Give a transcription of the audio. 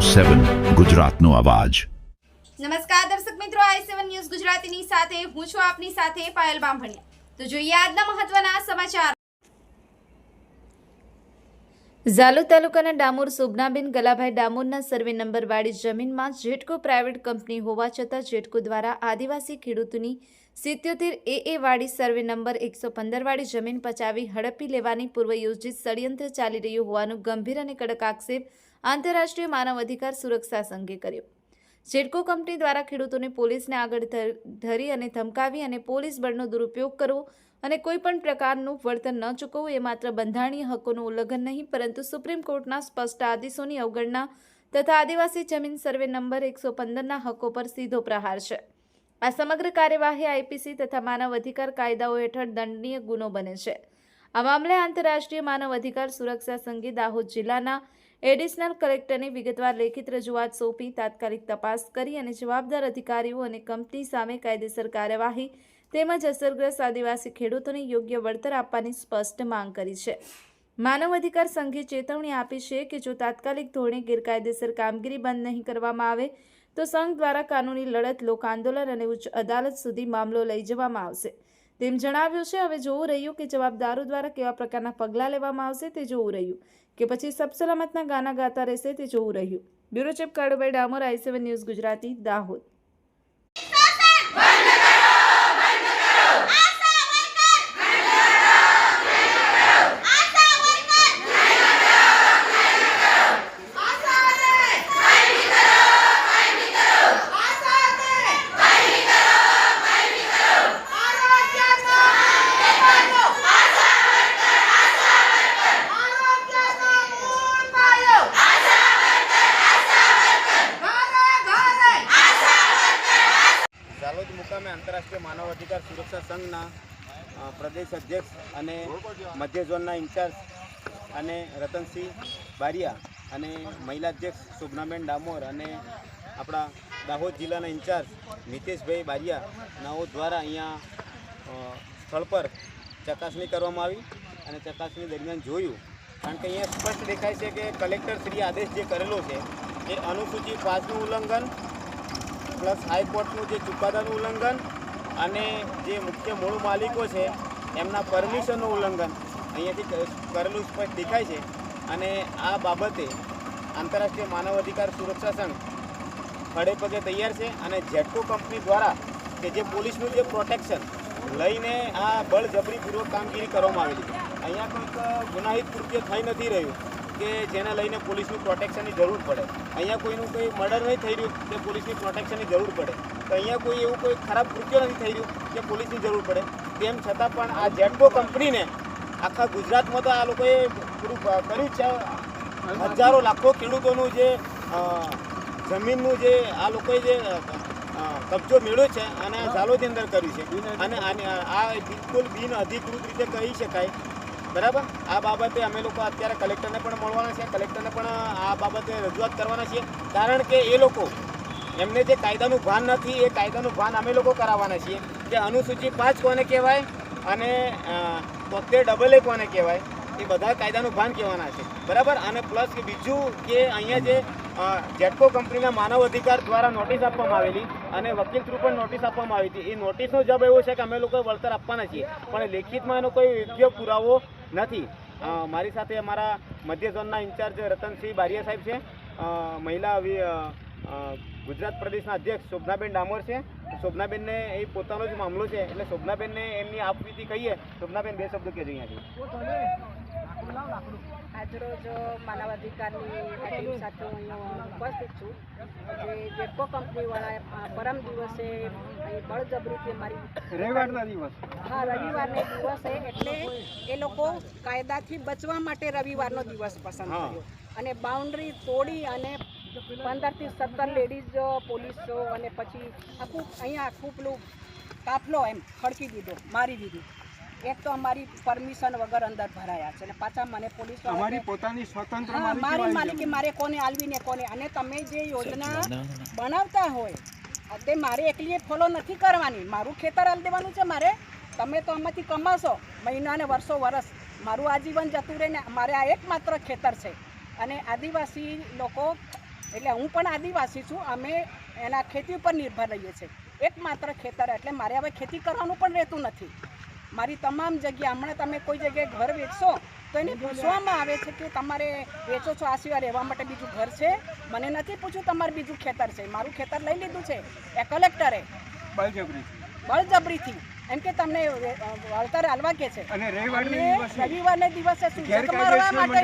7 ગુજરાતનો અવાજ। નમસ્કાર દર્શક મિત્રો, i7 ન્યૂઝ ગુજરાતીની સાથે હું છું આપની સાથે પાયલ બામભણિયા। તો જોઈએ આજના મહત્વના સમાચાર। ઝાલોદ તાલુકાના ડામોર શોભનાબેન ગલાભાઈ ડામોરના સર્વે નંબર વાળી જમીનમાં જેટકો પ્રાઇવેટ કંપની હોવા છતાં જેટકો દ્વારા આદિવાસી ખેડૂતોની 77 AA વાળી સર્વે નંબર 115 વાળી જમીન પચાવી હડપી લેવાની પૂર્વયોજિત ષડયંત્ર ચાલી રહ્યું હોવાનો ગંભીર અને કડક આક્ષેપ આંતરરાષ્ટ્રીય માનવ અધિકાર સુરક્ષા સંઘે કર્યો। જેટકો કંપની દ્વારા ખેડૂતોને પોલીસને આગળ ધરી અને ધમકાવી અને પોલીસ બળનો દુરુપયોગ કરવો અને કોઈપણ પ્રકારનું વળતર ન ચૂકવવું એ માત્ર બંધારણીય હકોનું ઉલ્લંઘન નહીં, પરંતુ સુપ્રીમ કોર્ટના સ્પષ્ટ આદેશોની અવગણના તથા આદિવાસી જમીન સર્વે નંબર 115ના હકો પર સીધો પ્રહાર છે। આ સમગ્ર કાર્યવાહી આઈપીસી તથા માનવ અધિકાર કાયદાઓ હેઠળ દંડનીય ગુનો બને છે। આ મામલે આંતરરાષ્ટ્રીય માનવ અધિકાર સુરક્ષા સંઘે દાહોદ જિલ્લાના એડિશનલ કલેક્ટરને વિગતવાર લેખિત રજૂઆત સોંપી તાત્કાલિક તપાસ કરી અને જવાબદાર અધિકારીઓ અને કંપની સામે કાયદેસર કાર્યવાહી તેમજ અસરગ્રસ્ત આદિવાસી ખેડૂતોને યોગ્ય વળતર આપવાની સ્પષ્ટ માંગ કરી છે। માનવ અધિકાર સંઘે ચેતવણી આપી છે કે જો તાત્કાલિક ધોરણે ગેરકાયદેસર કામગીરી બંધ નહીં કરવામાં આવે તો સંઘ દ્વારા કાનૂની લડત, લોક આંદોલન અને ઉચ્ચ અદાલત સુધી મામલો લઈ જવામાં આવશે તેમ જણાવ્યું છે। હવે જોવું રહ્યું કે જવાબદારો દ્વારા કેવા પ્રકારના પગલાં લેવામાં આવશે તે જોવું રહ્યું કે પછી સબસલામતના ગાના ગાતા રહેશે તે જોવું રહ્યું। Bureau chief Kalubhai Damor, i7 news Gujarati, Dahod. Jhalod મુકામે આંતરરાષ્ટ્રીય માનવ અધિકાર સુરક્ષા સંઘના પ્રદેશ અધ્યક્ષ અને મધ્ય ઝોનના ઇન્ચાર્જ અને રતનસિંહ બારિયા અને મહિલા અધ્યક્ષ શોભનાબેન ડામોર અને આપણા દાહોદ જિલ્લાના ઇન્ચાર્જ નીતેશભાઈ બારિયાનાઓ દ્વારા અહીંયા સ્થળ પર ચકાસણી કરવામાં આવી અને ચકાસણી દરમિયાન જોયું, કારણ કે અહીંયા સ્પષ્ટ દેખાય છે કે કલેક્ટરશ્રીએ આદેશ જે કરેલો છે એ અનુસૂચિ 5નું ઉલ્લંઘન પ્લસ હાઈકોર્ટનું જે ચુકાદાનું ઉલ્લંઘન અને જે મુખ્ય મૂળ માલિકો છે એમના પરમિશનનું ઉલ્લંઘન અહીંયાથી કરેલું સ્પષ્ટ દેખાય છે। અને આ બાબતે આંતરરાષ્ટ્રીય માનવ અધિકાર સુરક્ષા સંઘ ખડે પગે તૈયાર છે અને જેટકો કંપની દ્વારા કે જે પોલીસનું જે પ્રોટેક્શન લઈને આ બળજબરીપૂર્વક કામગીરી કરવામાં આવેલી છે, અહીંયા કોઈક ગુનાહિત કૃત્ય થઈ નથી રહ્યું કે જેને લઈને પોલીસની પ્રોટેક્શનની જરૂર પડે। અહીંયા કોઈનું કોઈ મર્ડર નહીં થઈ રહ્યું કે પોલીસની પ્રોટેક્શનની જરૂર પડે, તો અહીંયા કોઈ એવું કોઈ ખરાબ કૃત્ય નથી થઈ રહ્યું કે પોલીસની જરૂર પડે। તેમ છતાં પણ આ જેટકો કંપનીને આખા ગુજરાતમાં તો આ લોકોએ પૂરું કર્યું છે। હજારો લાખો ખેડૂતોનું જે જમીનનું જે આ લોકોએ જે કબજો મેળવ્યો છે અને ઝાલોદની અંદર કર્યું છે અને આ બિલકુલ બિન અધિકૃત રીતે કહી શકાય, બરાબર। આ બાબતે અમે લોકો અત્યારે કલેક્ટરને પણ મળવાના છે, કલેક્ટરને પણ આ બાબતે રજૂઆત કરવાના છીએ, કારણ કે એ લોકો એમને જે કાયદાનું ભાન નથી એ કાયદાનું ભાન અમે લોકો કરાવવાના છીએ કે અનુસૂચિ 5 કોને કહેવાય અને 73AA કોને કહેવાય એ બધા કાયદાનું ભાન કહેવાના છે, બરાબર। અને પ્લસ કે બીજું કે અહીંયા જે જેટકો કંપનીના માનવ અધિકાર દ્વારા નોટિસ આપવામાં આવેલી અને વકીલ થ્રુ પણ નોટિસ આપવામાં આવી હતી, એ નોટિસનો જવાબ એવો છે કે અમે લોકો વળતર આપવાના છીએ, પણ લેખિતમાં એનો કોઈ યોગ્ય પુરાવો નથી। મારી સાથે અમારા મધ્ય ઝોનના ઇન્ચાર્જ રતનસિંહ બારિયા સાહેબ છે, મહિલા ગુજરાત પ્રદેશના અધ્યક્ષ શોભનાબેન ડામોર છે। શોભનાબેનને એ પોતાનો જ મામલો છે એટલે શોભનાબેનને એમની આપવીતી કહીએ। શોભનાબેન, 2 શબ્દ કહેજો અહીંયાથી। આજરોજ માનવ અધિકારની ટીમ સાથે હું ઉપસ્થિત છું। જે જેટકો કંપનીવાળા પરમ દિવસે અહીં બળજબરીથી અમારી રવિવારના દિવસે એટલે એ લોકો કાયદાથી બચવા માટે રવિવારનો દિવસ પસંદ કર્યો અને બાઉન્ડ્રી તોડી અને 15 થી 17 લેડીઝ પોલીસો અને પછી અહીંયા આખું પેલું કાફલો એમ ખડકી દીધો, મારી દીધી। એક તો અમારી પરમિશન વગર અંદર ભરાયા છે અને પાછા મને પોલીસ અમારી પોતાની સ્વતંત્ર મારી માલિકી મારે કોને આલવીને કોને, અને તમે જે યોજના બનાવતા હોય તે મારે એકલીએ ફોલો નથી કરવાની, મારું ખેતર આલી દેવાનું છે મારે। તમે તો આમાંથી કમાશો મહિના ને વર્ષો વર્ષ, મારું આજીવન જતું રહે ને મારે આ એકમાત્ર ખેતર છે અને આદિવાસી લોકો એટલે હું પણ આદિવાસી છું. અમે એના ખેતી ઉપર નિર્ભર રહીએ છીએ. એકમાત્ર ખેતર એટલે મારે હવે ખેતી કરવાનું પણ રહેતું નથી. મારી તમામ જગ્યા હમણાં તમે કોઈ જગ્યાએ ઘર વેચશો તો એને પૂછવામાં આવે છે કે તમારે વેચો છો આ સિવાય રહેવા માટે બીજું ઘર છે? મને નથી પૂછ્યું તમારે બીજું ખેતર છે. મારું ખેતર લઈ લીધું છે એ કલેક્ટરે બળજબરીથી, એમ કે તમને વળતર આલવા કે છે. અને રવિવારને દિવસે શું મારવા માટે